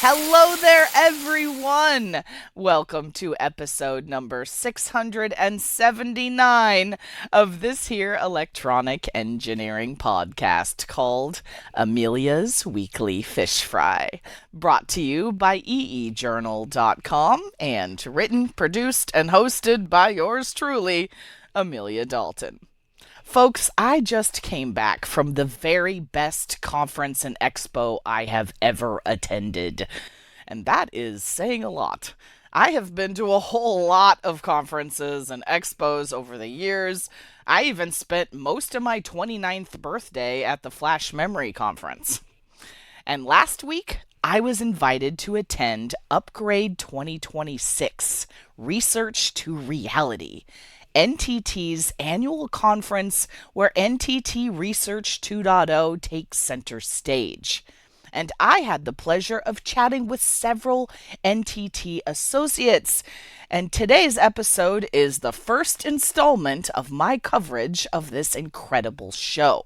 Hello there, everyone! Welcome to episode number 679 of this here electronic engineering podcast called Amelia's Weekly Fish Fry, brought to you by eejournal.com and written, produced, and hosted by yours truly, Amelia Dalton. Folks, I just came back from the very best conference and expo I have ever attended. And that is saying a lot. I have been to a whole lot of conferences and expos over the years. I even spent most of my 29th birthday at the Flash Memory Conference. And last week, I was invited to attend Upgrade 2026, Research to Reality, NTT's annual conference where NTT Research 2.0 takes center stage. And I had the pleasure of chatting with several NTT associates. And today's episode is the first installment of my coverage of this incredible show.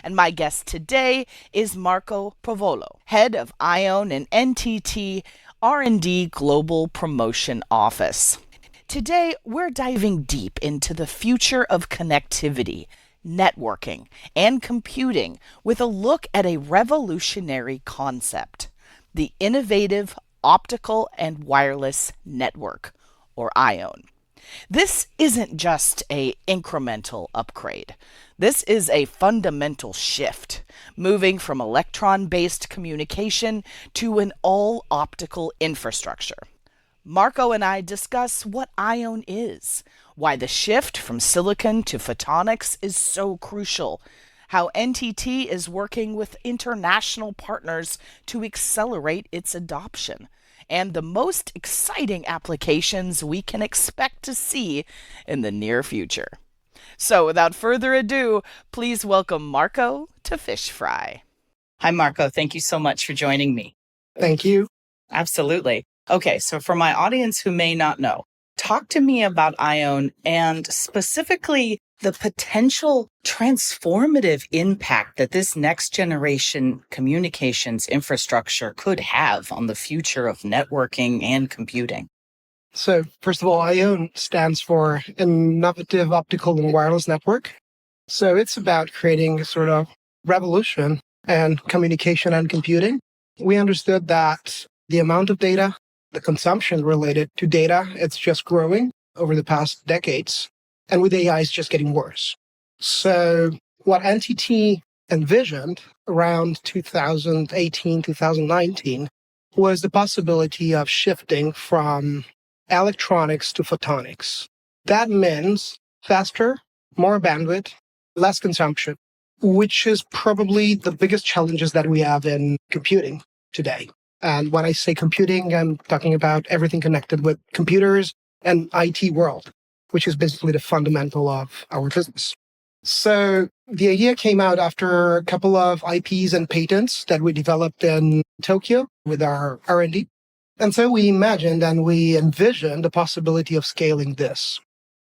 And my guest today is Marco Provolo, head of IOWN and NTT R&D Global Promotion Office. Today, we're diving deep into the future of connectivity, networking, and computing with a look at a revolutionary concept, the innovative optical and wireless network, or IOWN. This isn't just an incremental upgrade. This is a fundamental shift, moving from electron-based communication to an all-optical infrastructure. Marco and I discuss what IOWN is, why the shift from silicon to photonics is so crucial, how NTT is working with international partners to accelerate its adoption, and the most exciting applications we can expect to see in the near future. So without further ado, please welcome Marco to Fish Fry. Hi, Marco. Thank you so much for joining me. Thank you. Absolutely. Okay, so for my audience who may not know, talk to me about IOWN and specifically the potential transformative impact that this next generation communications infrastructure could have on the future of networking and computing. So first of all, IOWN stands for Innovative Optical and Wireless Network. So it's about creating a sort of revolution in communication and computing. We understood that the amount of data, the consumption related to data, it's just growing over the past decades. And with AI, it's just getting worse. So what NTT envisioned around 2018, 2019 was the possibility of shifting from electronics to photonics. That means faster, more bandwidth, less consumption, which is probably the biggest challenges that we have in computing today. And when I say computing, I'm talking about everything connected with computers and IT world, which is basically the fundamental of our business. So the idea came out after a couple of IPs and patents that we developed in Tokyo with our R&D. And so we imagined and we envisioned the possibility of scaling this.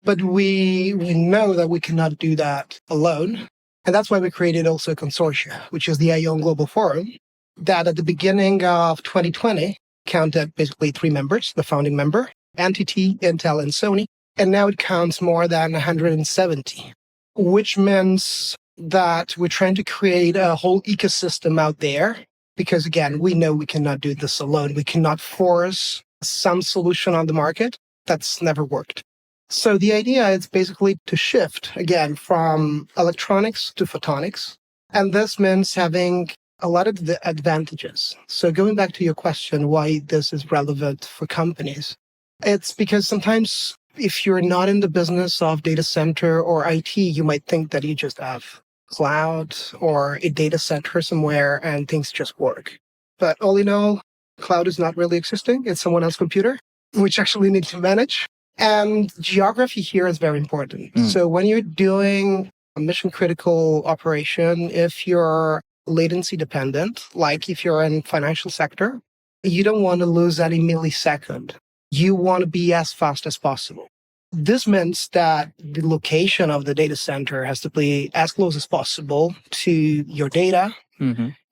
But we know that we cannot do that alone. And that's why we created also a consortia, which is the IOWN Global Forum, that at the beginning of 2020 counted basically 3 members, the founding member, NTT, Intel, and Sony. And now it counts more than 170, which means that we're trying to create a whole ecosystem out there. Because again, we know we cannot do this alone. We cannot force some solution on the market. That's never worked. So the idea is basically to shift again from electronics to photonics. And this means having a lot of the advantages. So going back to your question, why this is relevant for companies, it's because sometimes if you're not in the business of data center or IT, you might think that you just have cloud or a data center somewhere and things just work. But all in all, cloud is not really existing. It's someone else's computer, which actually needs to manage. And geography here is very important. So when you're doing a mission critical operation, if you're latency dependent, like if you're in financial sector, you don't want to lose any millisecond. You want to be as fast as possible. This means that the location of the data center has to be as close as possible to your data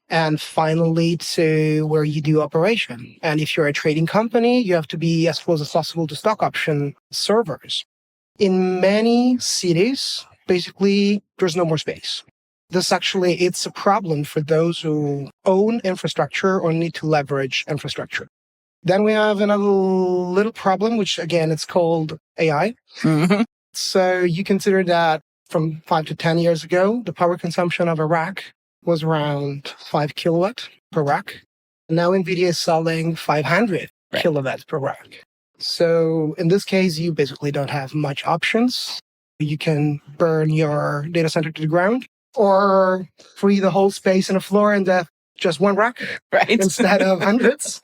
and finally to where you do operation. And if you're a trading company, you have to be as close as possible to stock option servers. In many cities, basically, there's no more space. It's a problem for those who own infrastructure or need to leverage infrastructure. Then we have another little problem, which again, it's called AI. Mm-hmm. So you consider that from 5 to 10 years ago, the power consumption of a rack was around 5 kilowatt per rack. Now NVIDIA is selling 500 kilowatts per rack. So in this case, you basically don't have much options. You can burn your data center to the ground or free the whole space in the floor and have just one rack instead of hundreds.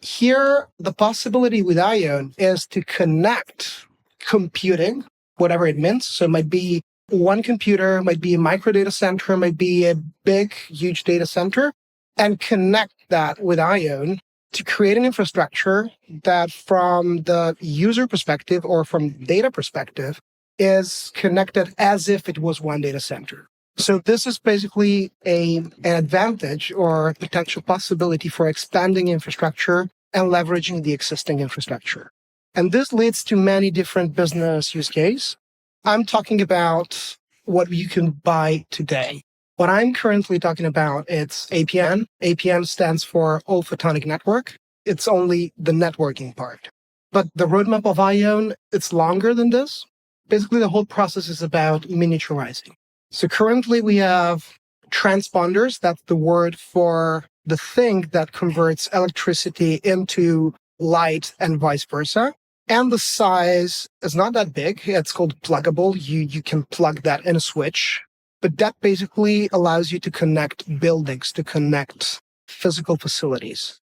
Here, the possibility with IOWN is to connect computing, whatever it means. So it might be one computer, might be a micro data center, might be a big, huge data center, and connect that with IOWN to create an infrastructure that from the user perspective or from data perspective is connected as if it was one data center. So this is basically an advantage or potential possibility for expanding infrastructure and leveraging the existing infrastructure. And this leads to many different business use cases. I'm talking about what you can buy today. What I'm currently talking about, it's APN. APN stands for All Photonic Network. It's only the networking part. But the roadmap of IOWN, it's longer than this. Basically, the whole process is about miniaturizing. So currently we have transponders. That's the word for the thing that converts electricity into light and vice versa. And the size is not that big. It's called pluggable. You can plug that in a switch. But that basically allows you to connect buildings, to connect physical facilities.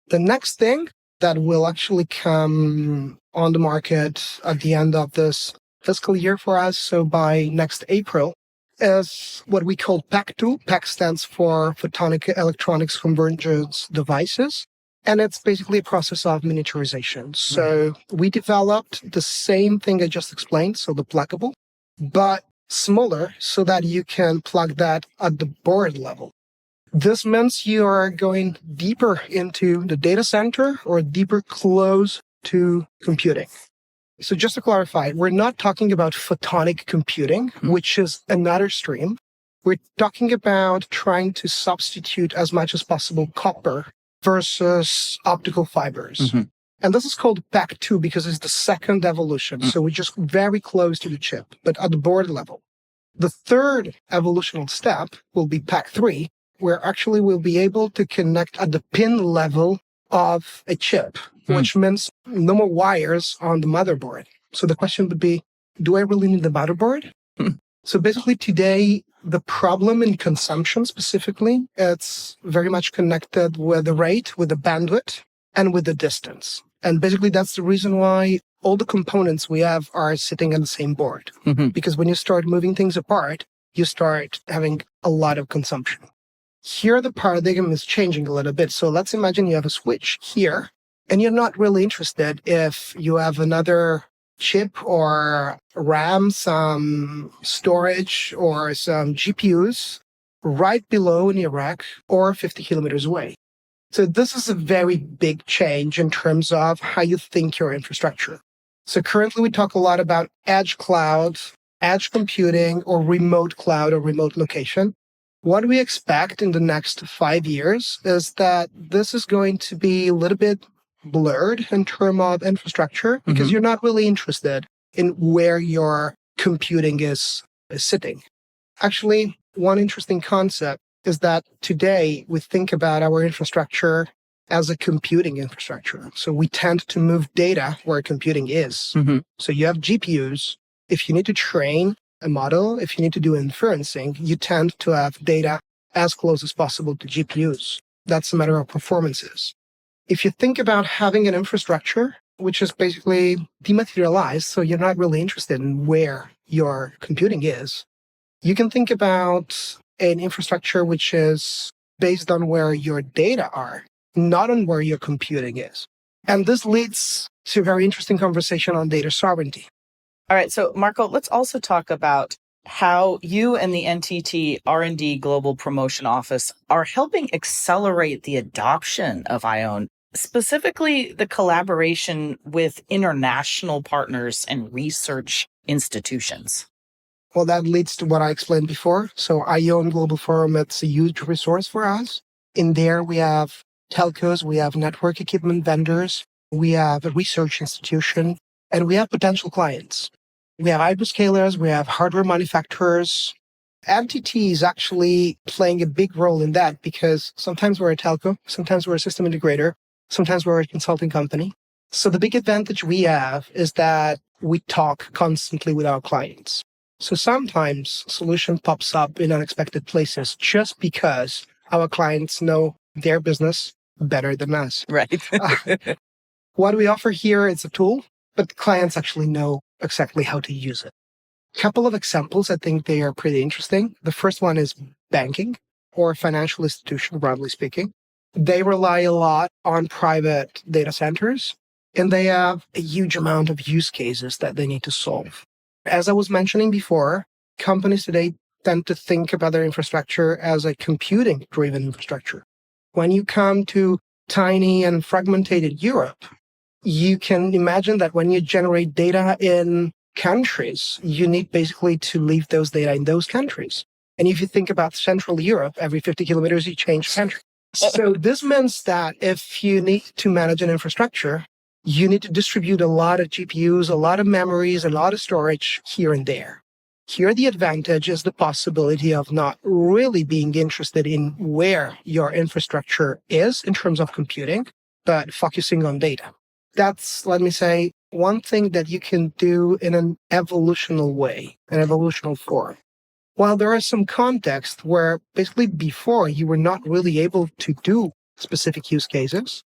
The next thing that will actually come on the market at the end of this fiscal year for us, so by next April, is what we call PAC2. PAC stands for Photonic Electronics Convergence Devices. And it's basically a process of miniaturization. So we developed the same thing I just explained, so the pluggable, but smaller so that you can plug that at the board level. This means you are going deeper into the data center or deeper close to computing. So just to clarify, we're not talking about photonic computing, which is another stream. We're talking about trying to substitute as much as possible copper versus optical fibers. Mm-hmm. And this is called PAC2 because it's the second evolution. So we're just very close to the chip, but at the board level. The third evolutional step will be PAC3, where actually we'll be able to connect at the pin level of a chip, which means no more wires on the motherboard. So the question would be, do I really need the motherboard? So basically today, the problem in consumption specifically, it's very much connected with the rate, with the bandwidth, and with the distance. And basically that's the reason why all the components we have are sitting on the same board. Mm-hmm. Because when you start moving things apart, you start having a lot of consumption. Here, the paradigm is changing a little bit. So let's imagine you have a switch here, and you're not really interested if you have another chip or RAM, some storage, or some GPUs right below in your rack or 50 kilometers away. So this is a very big change in terms of how you think your infrastructure. So currently we talk a lot about edge cloud, edge computing, or remote cloud or remote location. What we expect in the next 5 years is that this is going to be a little bit blurred in terms of infrastructure because you're not really interested in where your computing is sitting. Actually, one interesting concept is that today we think about our infrastructure as a computing infrastructure. So we tend to move data where computing is. Mm-hmm. So you have GPUs. If you need to train a model, if you need to do inferencing, you tend to have data as close as possible to GPUs. That's a matter of performances. If you think about having an infrastructure, which is basically dematerialized, so you're not really interested in where your computing is, you can think about an infrastructure which is based on where your data are, not on where your computing is. And this leads to a very interesting conversation on data sovereignty. All right. So, Marco, let's also talk about how you and the NTT R&D Global Promotion Office are helping accelerate the adoption of IOWN, specifically the collaboration with international partners and research institutions. Well, that leads to what I explained before. So IOWN Global Forum, it's a huge resource for us. In there, we have telcos, we have network equipment vendors, we have a research institution, and we have potential clients. We have hyperscalers, we have hardware manufacturers. NTT is actually playing a big role in that because sometimes we're a telco, sometimes we're a system integrator, sometimes we're a consulting company. So the big advantage we have is that we talk constantly with our clients. So sometimes solution pops up in unexpected places just because our clients know their business better than us. Right. What we offer here is a tool, but clients actually know exactly how to use it. A couple of examples, I think they are pretty interesting. The first one is banking or financial institution, broadly speaking. They rely a lot on private data centers, and they have a huge amount of use cases that they need to solve. As I was mentioning before, companies today tend to think about their infrastructure as a computing-driven infrastructure. When you come to tiny and fragmented Europe, you can imagine that when you generate data in countries, you need basically to leave those data in those countries. And if you think about Central Europe, every 50 kilometers, you change country. So this means that if you need to manage an infrastructure, you need to distribute a lot of GPUs, a lot of memories, a lot of storage here and there. Here, the advantage is the possibility of not really being interested in where your infrastructure is in terms of computing, but focusing on data. That's, let me say, one thing that you can do in an evolutional way, an evolutional form. While there are some contexts where basically before you were not really able to do specific use cases,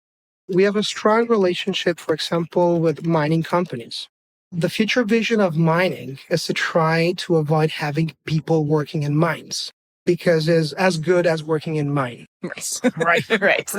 we have a strong relationship, for example, with mining companies. The future vision of mining is to try to avoid having people working in mines because it's as good as working in mine. Right. Right.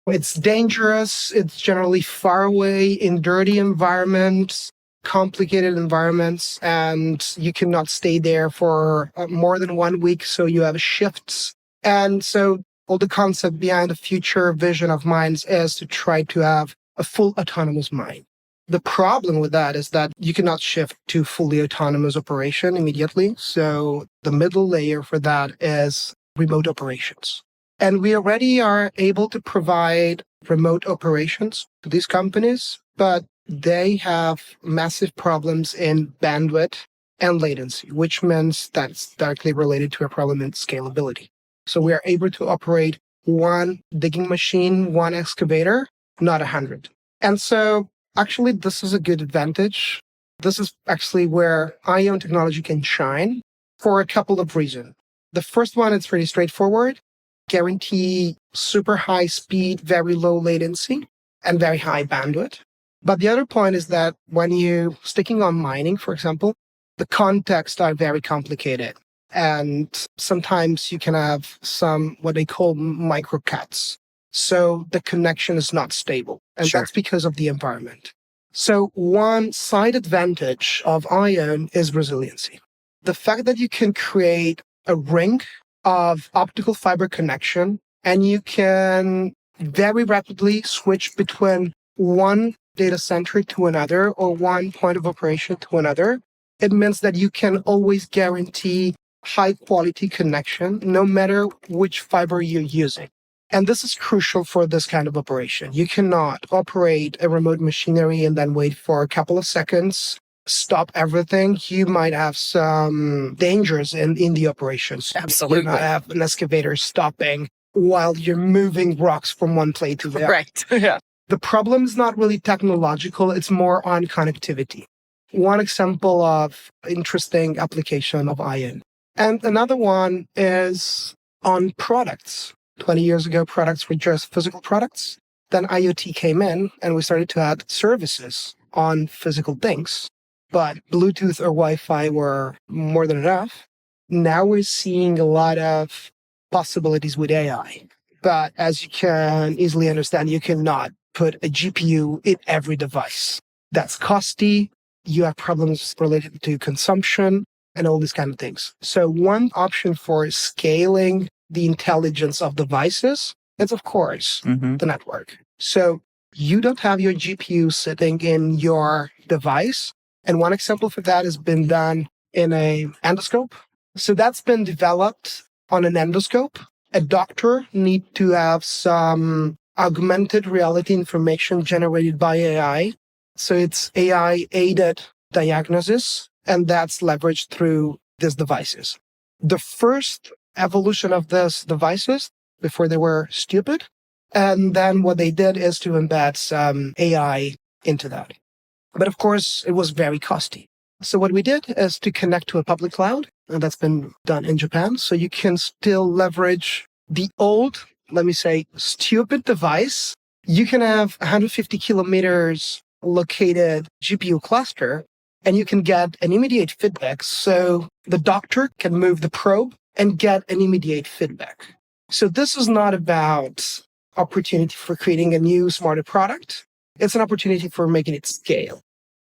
It's dangerous. It's generally far away in dirty environments, complicated environments, and you cannot stay there for more than 1 week. So you have shifts. And so all the concept behind the future vision of mines is to try to have a full autonomous mine. The problem with that is that you cannot shift to fully autonomous operation immediately. So the middle layer for that is remote operations. And we already are able to provide remote operations to these companies, but they have massive problems in bandwidth and latency, which means that's directly related to a problem in scalability. So we are able to operate one digging machine, one excavator, not 100. And so actually, this is a good advantage. This is actually where IOWN technology can shine for a couple of reasons. The first one, it's pretty straightforward. Guarantee super high speed, very low latency, and very high bandwidth. But the other point is that when you're sticking on mining, for example, the contexts are very complicated. And sometimes you can have some what they call microcuts. So the connection is not stable. And Sure. that's because of the environment. So one side advantage of IOWN is resiliency. The fact that you can create a ring of optical fiber connection, and you can very rapidly switch between one data center to another or one point of operation to another. It means that you can always guarantee high quality connection, no matter which fiber you're using. And this is crucial for this kind of operation. You cannot operate a remote machinery and then wait for a couple of seconds, stop everything. You might have some dangers in the operations. Absolutely. You might have an excavator stopping while you're moving rocks from one plate to the other. Right. Yeah. The problem is not really technological, it's more on connectivity. One example of interesting application of IOWN. And another one is on products. 20 years ago, products were just physical products. Then IoT came in and we started to add services on physical things. But Bluetooth or Wi-Fi were more than enough. Now we're seeing a lot of possibilities with AI. But as you can easily understand, you cannot put a GPU in every device. That's costly. You have problems related to consumption. and all these kind of things. So one option for scaling the intelligence of devices is, of course, the network. So you don't have your GPU sitting in your device. And one example for that has been done in a endoscope. So that's been developed on an endoscope. A doctor need to have some augmented reality information generated by AI. So it's AI aided diagnosis, and that's leveraged through these devices. The first evolution of these devices before they were stupid. And then what they did is to embed some AI into that. But of course, it was very costly. So what we did is to connect to a public cloud, and that's been done in Japan. So you can still leverage the old, let me say, stupid device. You can have 150 kilometers located GPU cluster, and you can get an immediate feedback. So the doctor can move the probe and get an immediate feedback. So this is not about opportunity for creating a new, smarter product. It's an opportunity for making it scale.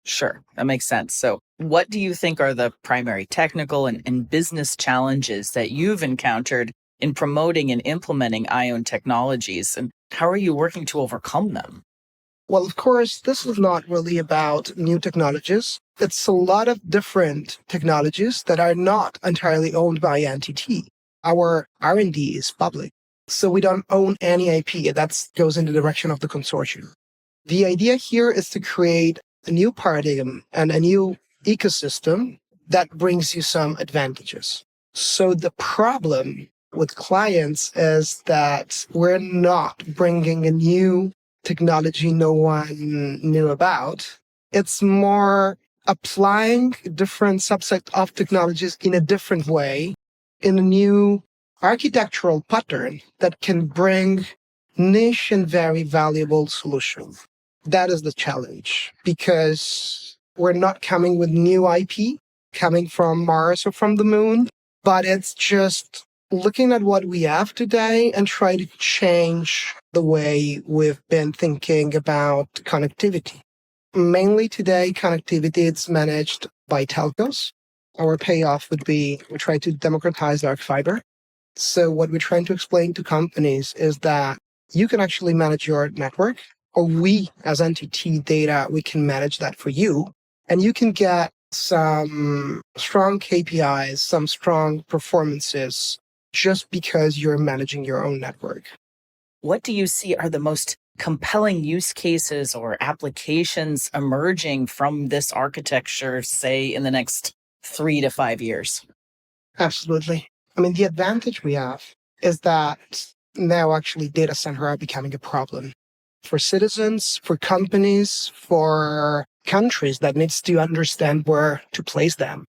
Sure, that makes sense. So what do you think are the primary technical and business challenges that you've encountered in promoting and implementing IOWN technologies, and how are you working to overcome them? Well, of course, this is not really about new technologies. It's a lot of different technologies that are not entirely owned by NTT. Our R&D is public, so we don't own any IP. That goes in the direction of the consortium. The idea here is to create a new paradigm and a new ecosystem that brings you some advantages. So the problem with clients is that we're not bringing a new technology no one knew about. It's more applying different subset of technologies in a different way, in a new architectural pattern that can bring niche and very valuable solutions. That is the challenge, because we're not coming with new IP coming from Mars or from the moon, but it's just looking at what we have today and try to change the way we've been thinking about connectivity. Mainly today, connectivity is managed by telcos. Our payoff would be we try to democratize dark fiber. So what we're trying to explain to companies is that you can actually manage your network, or we as NTT Data, we can manage that for you. And you can get some strong KPIs, some strong performances just because you're managing your own network. What do you see are the most compelling use cases or applications emerging from this architecture, say, in the next 3 to 5 years? Absolutely. I mean, the advantage we have is that now actually data center are becoming a problem for citizens, for companies, for countries that needs to understand where to place them.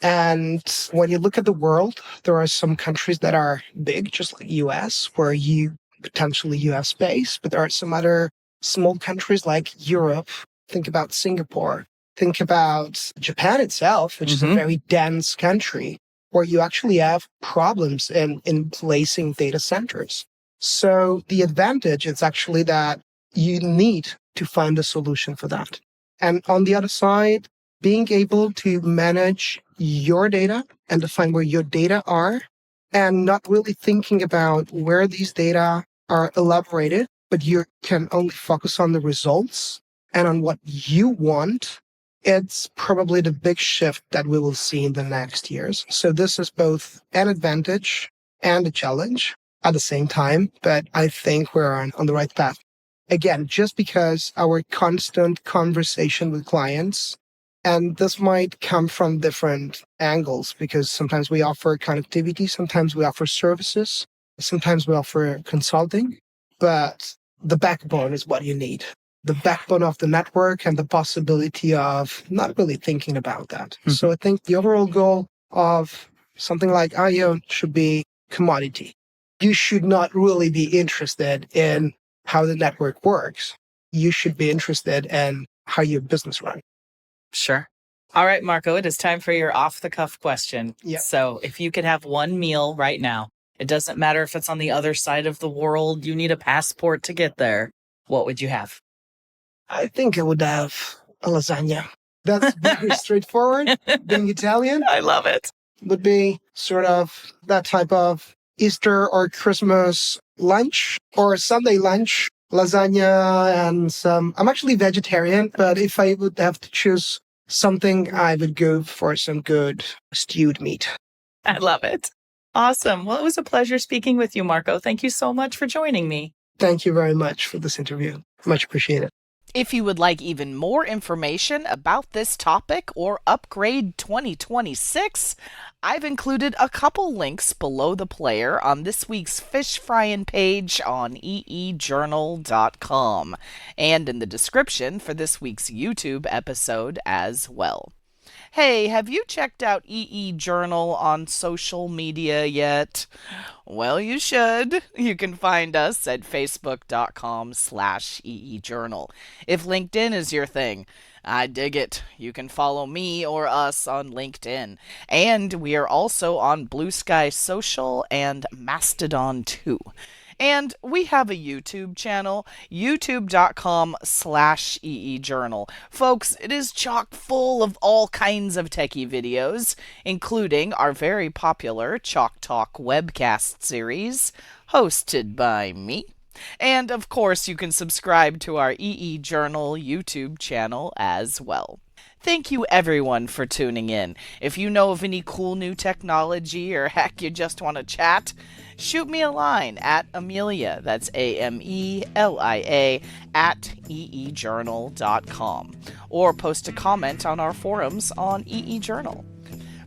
And when you look at the world, there are some countries that are big, just like US, where you have space, but there are some other small countries like Europe. Think about Singapore. Think about Japan itself, which is a very dense country, where you actually have problems in placing data centers. So the advantage is actually that you need to find a solution for that. And on the other side, being able to manage your data and define where your data are, and not really thinking about where these data are elaborated, but you can only focus on the results and on what you want. It's probably the big shift that we will see in the next years. So this is both an advantage and a challenge at the same time, but I think we're on the right path. Again, just because our constant conversation with clients, and this might come from different angles, because sometimes we offer connectivity, sometimes we offer services, sometimes we offer consulting, but the backbone is what you need. The backbone of the network and the possibility of not really thinking about that. So I think the overall goal of something like IOWN should be commodity. You should not really be interested in how the network works. You should be interested in how your business runs. Sure. All right, Marco, it is time for your off-the-cuff question. Yeah. So if you could have one meal right now, it doesn't matter if it's on the other side of the world, you need a passport to get there, what would you have? I think I would have a lasagna. That's very straightforward. Being Italian I love it. would be sort of that type of Easter or Christmas lunch or Sunday lunch, lasagna and some. I'm actually vegetarian, but if I would have to choose something, I would go for some good stewed meat. I love it. Awesome. Well, it was a pleasure speaking with you, Marco. Thank you so much for joining me. Thank you very much for this interview. Much appreciated. If you would like even more information about this topic or Upgrade 2026, I've included a couple links below the player on this week's Fish Frying page on eejournal.com and in the description for this week's YouTube episode as well. Hey, have you checked out EE Journal on social media yet? Well, you should. You can find us at facebook.com/EEJournal. If LinkedIn is your thing, I dig it. You can follow me or us on LinkedIn. And we are also on Blue Sky Social and Mastodon too. And we have a YouTube channel, youtube.com/EEJournal. Folks, it is chock full of all kinds of techie videos, including our very popular Chalk Talk webcast series, hosted by me. And of course, you can subscribe to our EE Journal YouTube channel as well. Thank you everyone for tuning in. If you know of any cool new technology or heck you just want to chat, shoot me a line at Amelia, that's AMELIA, at eejournal.com, or post a comment on our forums on EE Journal.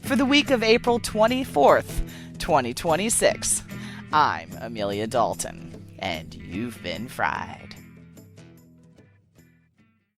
For the week of April 24th, 2026, I'm Amelia Dalton, and you've been fried.